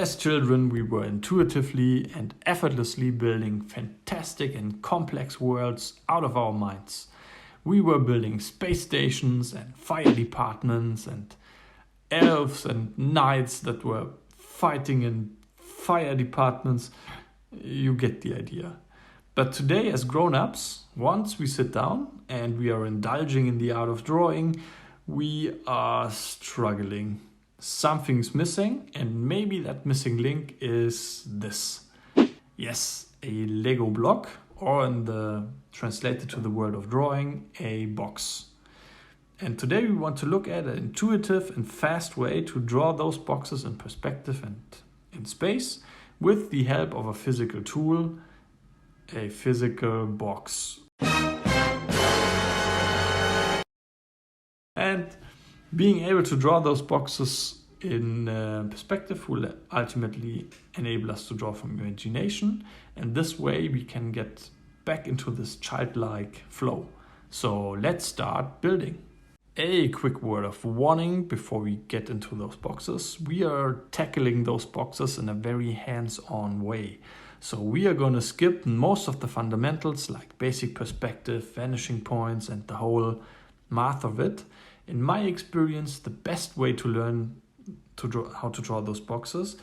As children, we were intuitively and effortlessly building fantastic and complex worlds out of our minds. We were building space stations and fire departments and elves and knights that were fighting in fire departments. You get the idea. But today, as grown-ups, once we sit down and we are indulging in the art of drawing, we are struggling. Something's missing, and maybe that missing link is this. Yes, a Lego block, or translated to the world of drawing, a box. And today we want to look at an intuitive and fast way to draw those boxes in perspective and in space with the help of a physical tool, a physical box. And being able to draw those boxes in perspective will ultimately enable us to draw from imagination, and this way we can get back into this childlike flow. So let's start building. A quick word of warning before we get into those boxes. We are tackling those boxes in a very hands-on way. So we are going to skip most of the fundamentals like basic perspective, vanishing points, and the whole math of it. In my experience, the best way to learn how to draw those boxes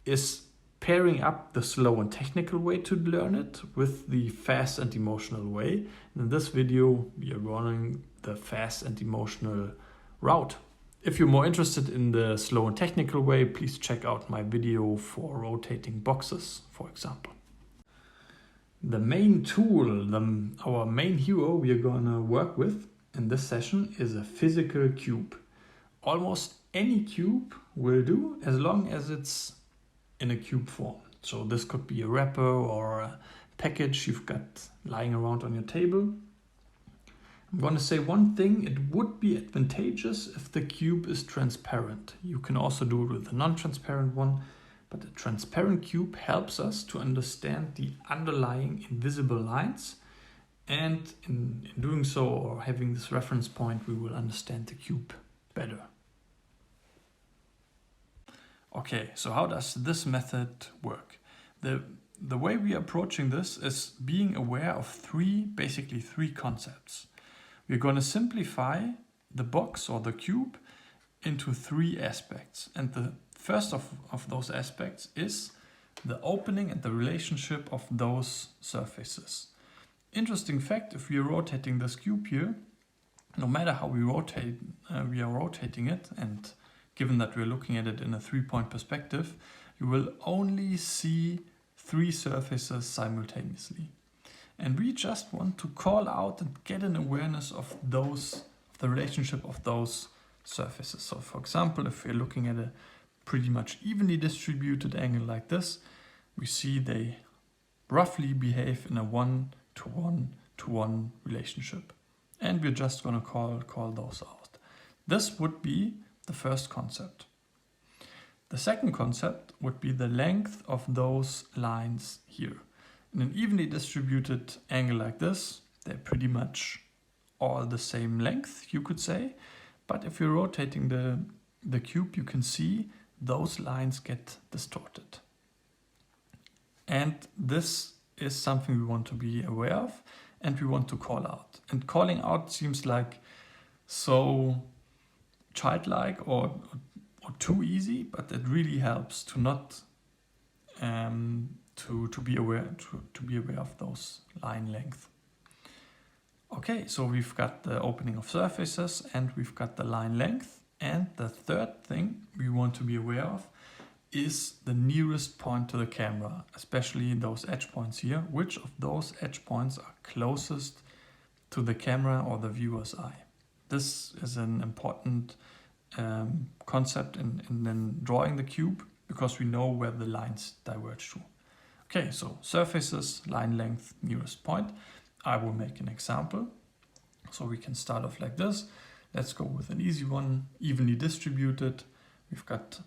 is pairing up the slow and technical way to learn it with the fast and emotional way. In this video, we are running the fast and emotional route. If you're more interested in the slow and technical way, please check out my video for rotating boxes, for example. The main tool, our main hero we are gonna work with in this session is a physical cube. Almost any cube will do as long as it's in a cube form. So this could be a wrapper or a package you've got lying around on your table. I'm going to say one thing: it would be advantageous if the cube is transparent. You can also do it with a non-transparent one, but a transparent cube helps us to understand the underlying invisible lines. And in doing so, or having this reference point, we will understand the cube better. Okay, so how does this method work? The way we are approaching this is being aware of basically three concepts. We're going to simplify the box or the cube into three aspects. And the first of those aspects is the opening and the relationship of those surfaces. Interesting fact, if we are rotating this cube here, no matter how we are rotating it, and given that we're looking at it in a 3-point perspective, you will only see three surfaces simultaneously. And we just want to call out and get an awareness of the relationship of those surfaces. So for example, if we're looking at a pretty much evenly distributed angle like this, we see they roughly behave in a 1-to-1-to-1 relationship. And we're just going to call those out. This would be the first concept. The second concept would be the length of those lines here. In an evenly distributed angle like this, they're pretty much all the same length, you could say. But if you're rotating the cube, you can see those lines get distorted. And this is something we want to be aware of and we want to call out. And calling out seems like so childlike or too easy, but it really helps to not to be aware of those line length. Okay, so we've got the opening of surfaces and we've got the line length, and the third thing we want to be aware of is the nearest point to the camera, especially those edge points here. Which of those edge points are closest to the camera or the viewer's eye? This is an important concept in drawing the cube, because we know where the lines diverge to. Okay, so surfaces, line length, nearest point. I will make an example. So we can start off like this. Let's go with an easy one, evenly distributed. We've got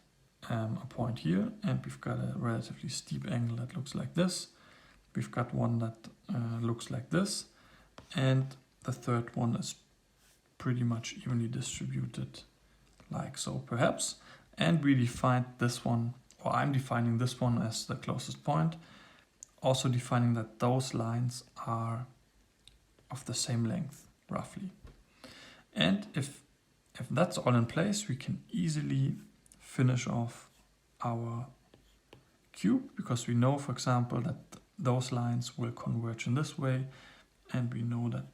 a point here, and we've got a relatively steep angle that looks like this. We've got one that looks like this, and the third one is pretty much evenly distributed like so perhaps. And we defined this one or I'm defining this one as the closest point, also defining that those lines are of the same length, roughly. And if that's all in place, we can easily finish off our cube, because we know, for example, that those lines will converge in this way, and we know that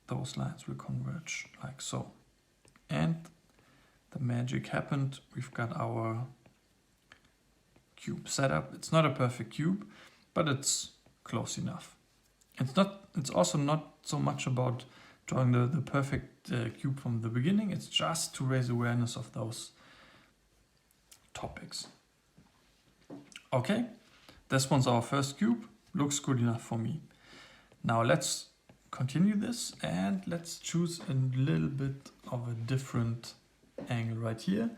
those lines will converge like so. And the magic happened. We've got our cube set up. It's not a perfect cube, but it's close enough. It's also not so much about drawing the perfect cube from the beginning. It's just to raise awareness of those topics. Okay, this one's our first cube. Looks good enough for me. Now let's continue this and let's choose a little bit of a different angle right here.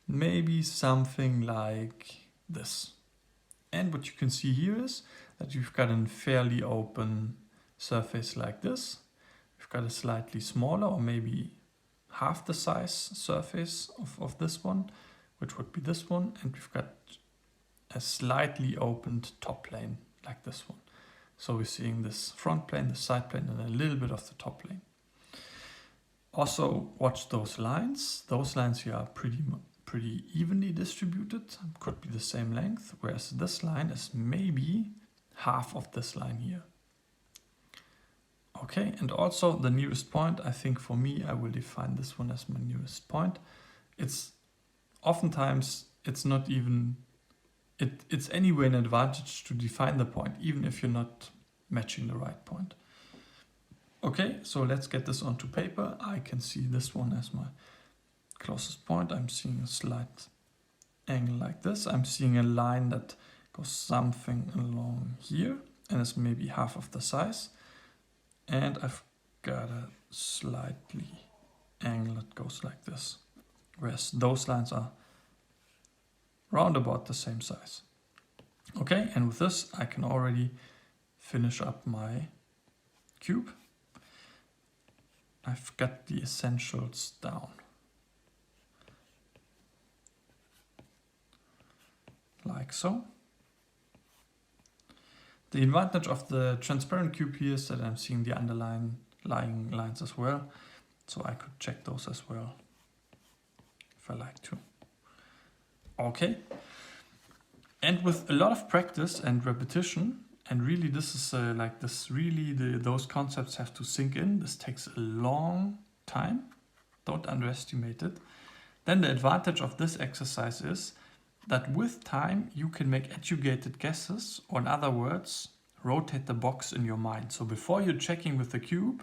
Maybe something like this. And what you can see here is that you've got a fairly open surface like this. We've got a slightly smaller, or maybe half the size surface of this one, which would be this one. And we've got a slightly opened top plane like this one. So we're seeing this front plane, the side plane, and a little bit of the top plane. Also watch those lines. Those lines here are pretty evenly distributed, could be the same length, whereas this line is maybe half of this line here. Okay, and also the nearest point, I think for me, I will define this one as my nearest point. It's oftentimes, it's not even, it's anyway an advantage to define the point, even if you're not matching the right point. Okay, so let's get this onto paper. I can see this one as my closest point. I'm seeing a slight angle like this. I'm seeing a line that goes something along here and is maybe half of the size. And I've got a slightly angle that goes like this, whereas those lines are round about the same size. Okay, and with this I can already finish up my cube. I've got the essentials down. Like so. The advantage of the transparent cube here is that I'm seeing the underlying lines as well. So I could check those as well if I like to. Okay. And with a lot of practice and repetition, and really this is those concepts have to sink in. This takes a long time. Don't underestimate it. Then the advantage of this exercise is that with time you can make educated guesses, or in other words, rotate the box in your mind. So before you're checking with the cube,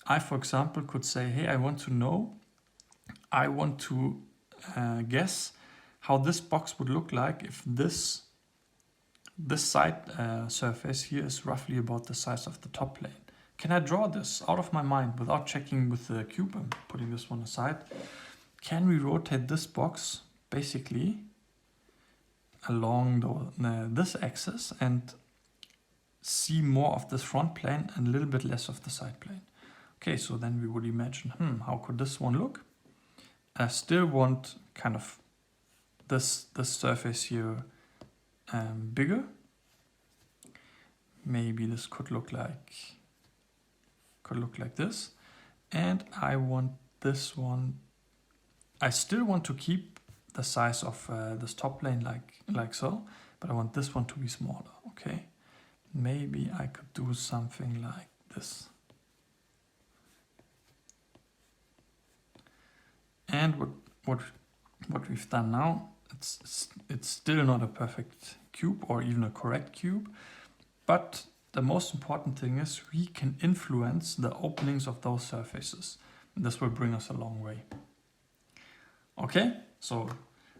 I, for example, could say, hey, I want to guess how this box would look like if this side surface here is roughly about the size of the top plane. Can I draw this out of my mind without checking with the cube? I'm putting this one aside. Can we rotate this box basically along this axis and see more of this front plane and a little bit less of the side plane? Okay, so then we would imagine, how could this one look? I still want kind of this surface here bigger. Maybe this could look like this. And I want this one, I still want to keep the size of this top plane like so, but I want this one to be smaller. Okay, maybe I could do something like this. And what we've done now, it's still not a perfect cube or even a correct cube, but the most important thing is we can influence the openings of those surfaces. And this will bring us a long way. Okay, so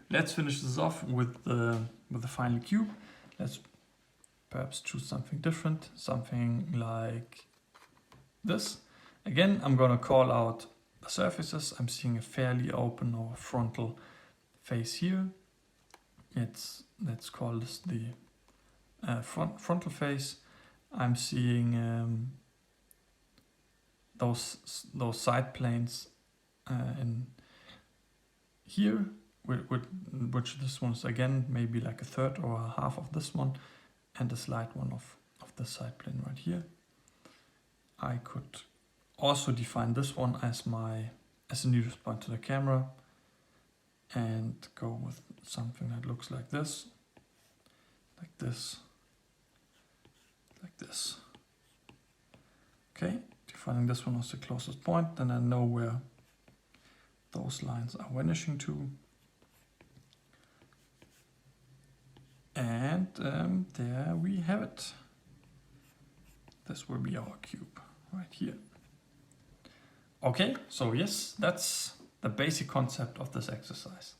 let's finish this off with the final cube. Let's perhaps choose something different, something like this. Again, I'm going to call out the surfaces. I'm seeing a fairly open or frontal face here. Let's call this the frontal face. I'm seeing those side planes in here. which this one's again maybe like a third or a half of this one, and a slight one of the side plane right here. I could also define this one as a nearest point to the camera and go with something that looks like this, like this, like this. Okay, defining this one as the closest point, then I know where those lines are vanishing to. And there we have it. This will be our cube right here. Okay, so yes, that's the basic concept of this exercise.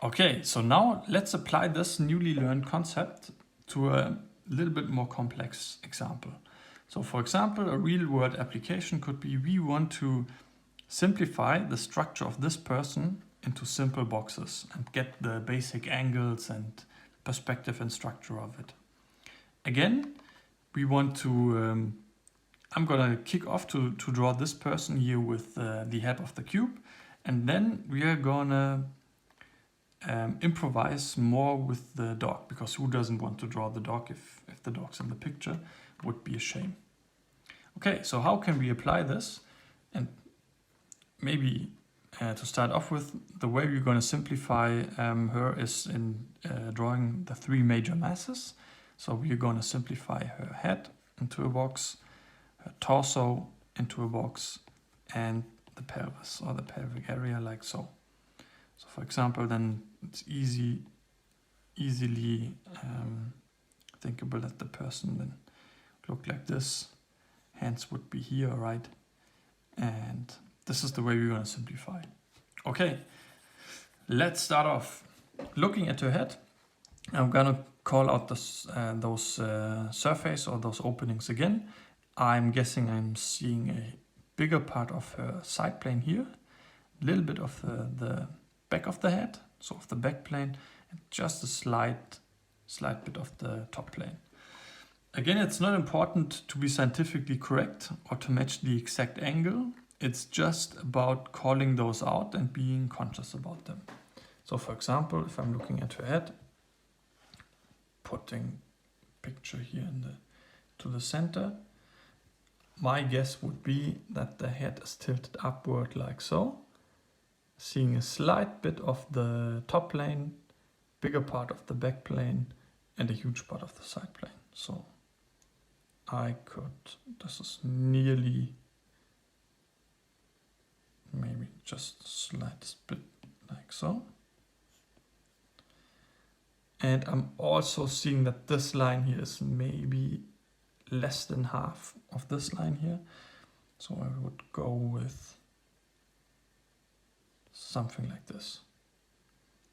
Okay, so now let's apply this newly learned concept to a little bit more complex example. So for example, a real world application could be we want to simplify the structure of this person into simple boxes and get the basic angles and perspective and structure of it. Again, we want to, I'm gonna kick off to draw this person here with the head of the cube, and then we are gonna improvise more with the dog, because who doesn't want to draw the dog if the dog's in the picture? Would be a shame. Okay, so how can we apply this? And maybe to start off with, the way we're going to simplify her is in drawing the three major masses. So we're going to simplify her head into a box, her torso into a box, and the pelvis or the pelvic area like so. So for example, then it's easily thinkable that the person then look like this. Hands would be here, right? And this is the way we're going to simplify. Okay, let's start off. Looking at her head, I'm going to call out those surface or those openings again. I'm guessing I'm seeing a bigger part of her side plane here, a little bit of the back of the head, so of the back plane, and just a slight bit of the top plane. Again, it's not important to be scientifically correct or to match the exact angle. It's just about calling those out and being conscious about them. So for example, if I'm looking at her head, putting picture here to the center, my guess would be that the head is tilted upward like so, seeing a slight bit of the top plane, bigger part of the back plane, and a huge part of the side plane. So this is nearly, maybe just a slight bit like so. And I'm also seeing that this line here is maybe less than half of this line here. So I would go with something like this.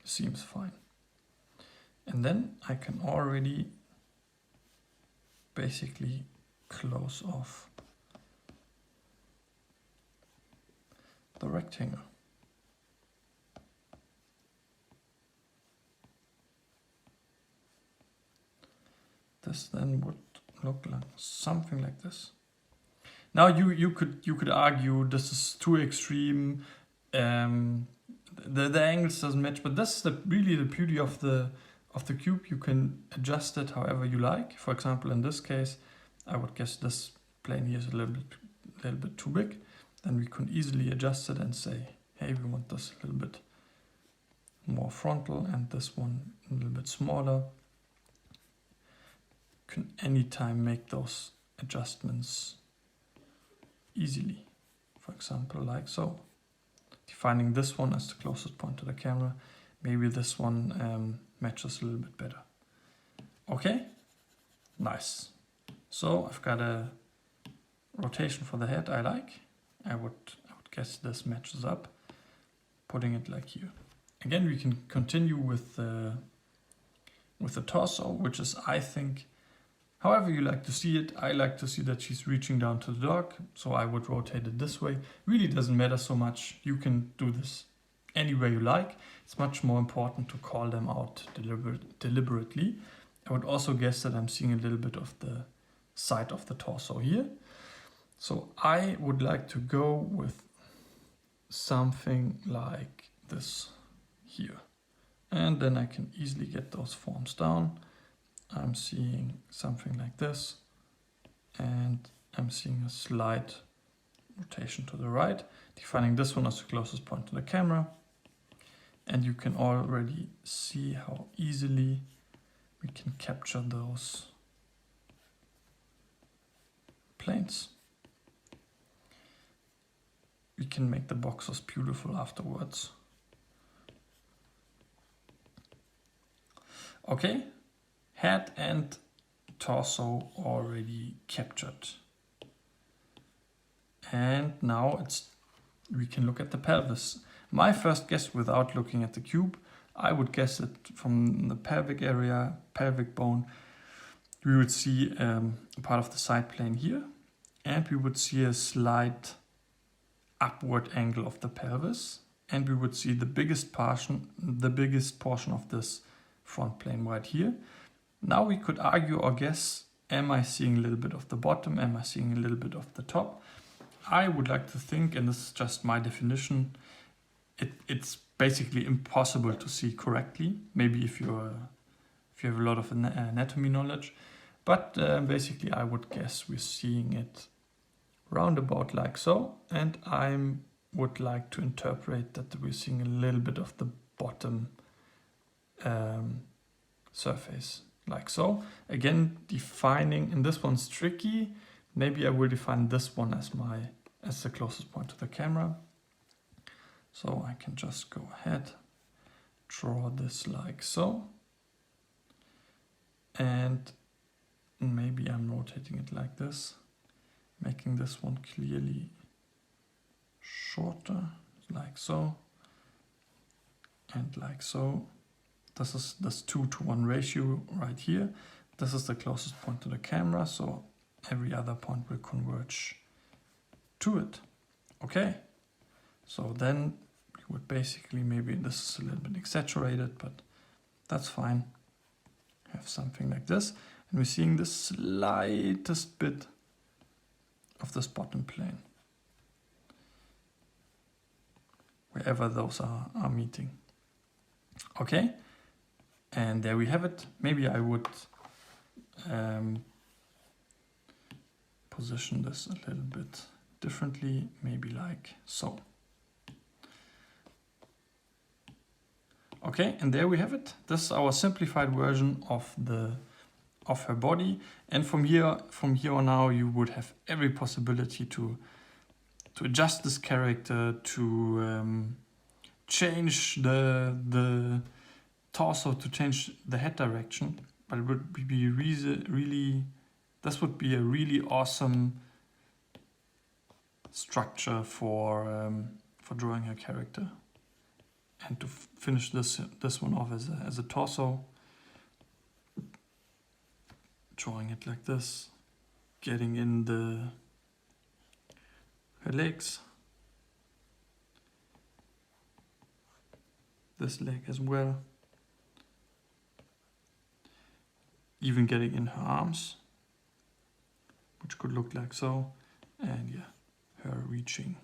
Seems fine. And then I can already basically close off the rectangle. This then would look like something like this. Now you could argue this is too extreme. The angles doesn't match, but this is really the beauty of the cube. You can adjust it however you like. For example, in this case, I would guess this plane here is a little bit too big. Then we can easily adjust it and say, hey, we want this a little bit more frontal and this one a little bit smaller. You can anytime make those adjustments easily. For example, like so. Defining this one as the closest point to the camera. Maybe this one matches a little bit better. Okay, nice. So I've got a rotation for the head I like. I would guess this matches up. Putting it like here. Again, we can continue with the torso, which is, I think, however you like to see it. I like to see that she's reaching down to the dog, so I would rotate it this way. Really doesn't matter so much. You can do this any way you like. It's much more important to call them out deliberately. I would also guess that I'm seeing a little bit of the side of the torso here. So I would like to go with something like this. here. And then I can easily get those forms down. I'm seeing something like this, and I'm seeing a slight rotation to the right, defining this one as the closest point to the camera. And you can already see how easily we can capture those planes. We can make the boxes beautiful afterwards. Okay, head and torso already captured. And now we can look at the pelvis. My first guess, without looking at the cube, I would guess it from the pelvic area, pelvic bone. We would see a part of the side plane here, and we would see a slight upward angle of the pelvis, and we would see the biggest portion of this front plane right here. Now we could argue or guess, am I seeing a little bit of the bottom? Am I seeing a little bit of the top? I would like to think, and this is just my definition, it's basically impossible to see correctly. Maybe if you have a lot of anatomy knowledge, but basically I would guess we're seeing it roundabout like so, and I would like to interpret that we're seeing a little bit of the bottom surface like so. Again, defining, and this one's tricky. Maybe I will define this one as the closest point to the camera. So I can just go ahead, draw this like so, and maybe I'm rotating it like this, making this one clearly shorter, like so, and like so. This is this 2:1 ratio right here. This is the closest point to the camera, so every other point will converge to it. Okay, so then we would basically, maybe this is a little bit exaggerated, but that's fine. Have something like this, and we're seeing the slightest bit of this bottom plane, wherever those are meeting. Okay, and there we have it. Maybe I would position this a little bit differently, maybe like so. Okay, and there we have it. This is our simplified version of her body. And from here on out, you would have every possibility to adjust this character, to change the torso, to change the head direction. But it would be this would be a really awesome structure for drawing her character. And to finish this one off as a torso, drawing it like this, getting in her legs, this leg as well, even getting in her arms, which could look like so, and yeah, her reaching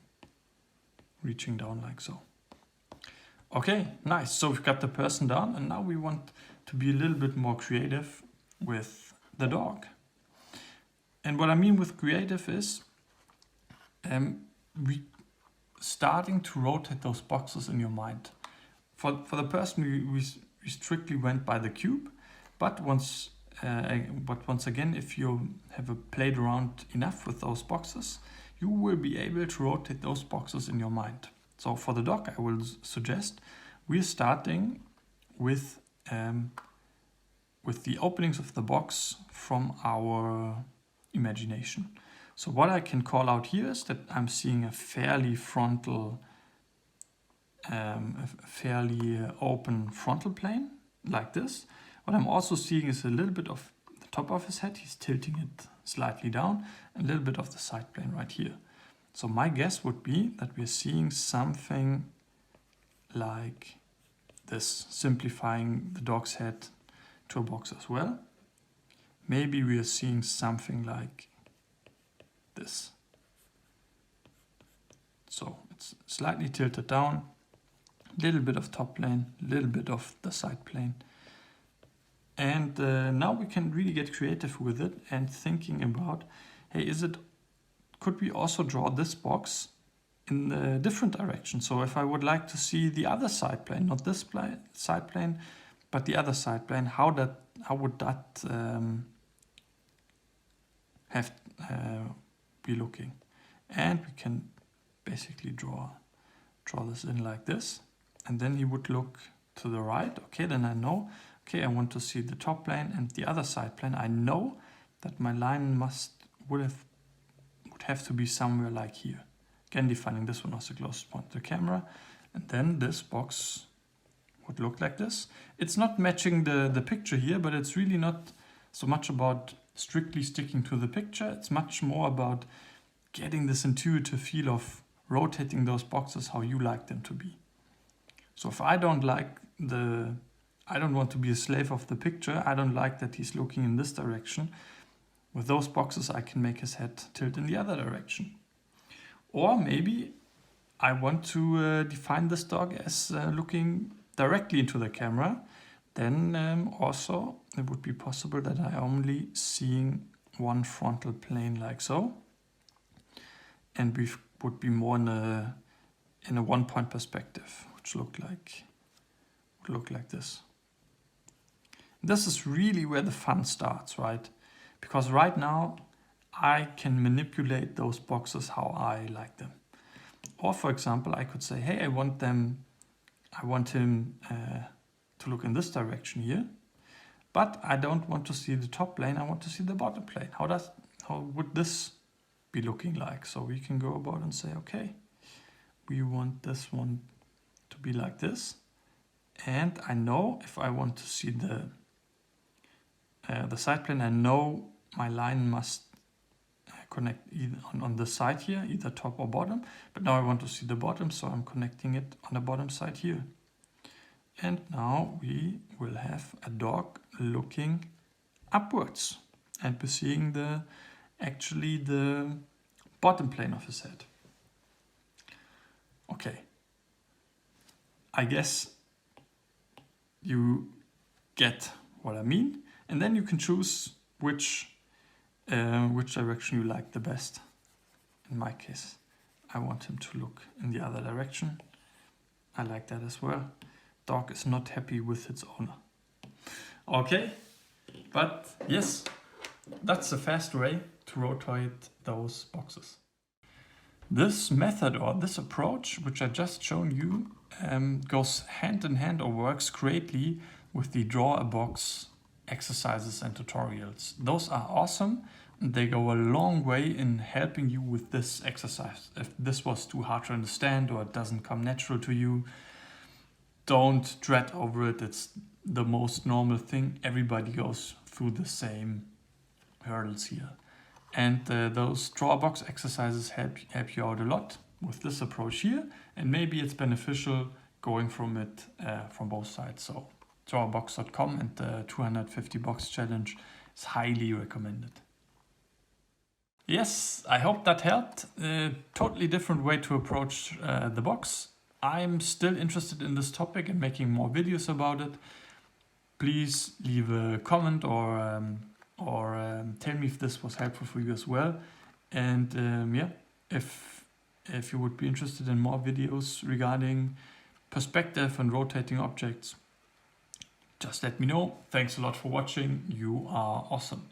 down like so. Okay, nice. So we've got the person down, and now we want to be a little bit more creative with the dog. And what I mean with creative is we starting to rotate those boxes in your mind. For the person, we strictly went by the cube, but once again, if you have played around enough with those boxes, you will be able to rotate those boxes in your mind. So for the dog, I will suggest we're starting with the openings of the box from our imagination. So what I can call out here is that I'm seeing a fairly open frontal plane like this. What I'm also seeing is a little bit of the top of his head. He's tilting it slightly down, and a little bit of the side plane right here. So my guess would be that we're seeing something like this, simplifying the dog's head to a box as well. Maybe we are seeing something like this. So it's slightly tilted down, little bit of top plane, little bit of the side plane. And now we can really get creative with it and thinking about, hey, could we also draw this box in a different direction? So if I would like to see the other side plane, not this side plane, but the other side plane, how would that be looking? And we can basically draw this in like this, and then he would look to the right. Okay, then I know, okay, I want to see the top plane and the other side plane. I know that my line would have to be somewhere like here. Again, defining this one as the closest point to the camera, and then this box would look like this. It's not matching the picture here, but it's really not so much about strictly sticking to the picture. It's much more about getting this intuitive feel of rotating those boxes how you like them to be. So if I don't want to be a slave of the picture, I don't like that he's looking in this direction. With those boxes, I can make his head tilt in the other direction. Or maybe I want to define this dog as looking directly into the camera. Then also it would be possible that I only seeing one frontal plane like so. And we would be more in a one-point perspective, which would look like this. This is really where the fun starts, right? Because right now I can manipulate those boxes how I like them. Or for example, I could say, hey, I want him to look in this direction here, but I don't want to see the top plane, I want to see the bottom plane. How would this be looking like? So we can go about and say, okay, we want this one to be like this. And I know if I want to see the side plane, I know my line must connect either on the side here, either top or bottom. But now I want to see the bottom, so I'm connecting it on the bottom side here. And now we will have a dog looking upwards, and we're seeing actually the bottom plane of his head. Okay, I guess you get what I mean, and then you can choose which direction you like the best. In my case, I want him to look in the other direction. I like that as well. Dog is not happy with its owner. Okay, but yes, that's the fast way to rotate those boxes. This method or this approach, which I just shown you, goes hand in hand or works greatly with the draw a box exercises and tutorials. Those are awesome, and they go a long way in helping you with this exercise. If this was too hard to understand or it doesn't come natural to you, don't dread over it. It's the most normal thing. Everybody goes through the same hurdles here. And those draw a box exercises help you out a lot with this approach here. And maybe it's beneficial going from it from both sides. So drawabox.com and the 250 box challenge is highly recommended. Yes, I hope that helped. Totally different way to approach the box. I'm still interested in this topic and making more videos about it. Please leave a comment or tell me if this was helpful for you as well. And yeah, if you would be interested in more videos regarding perspective and rotating objects, just let me know. Thanks a lot for watching. You are awesome.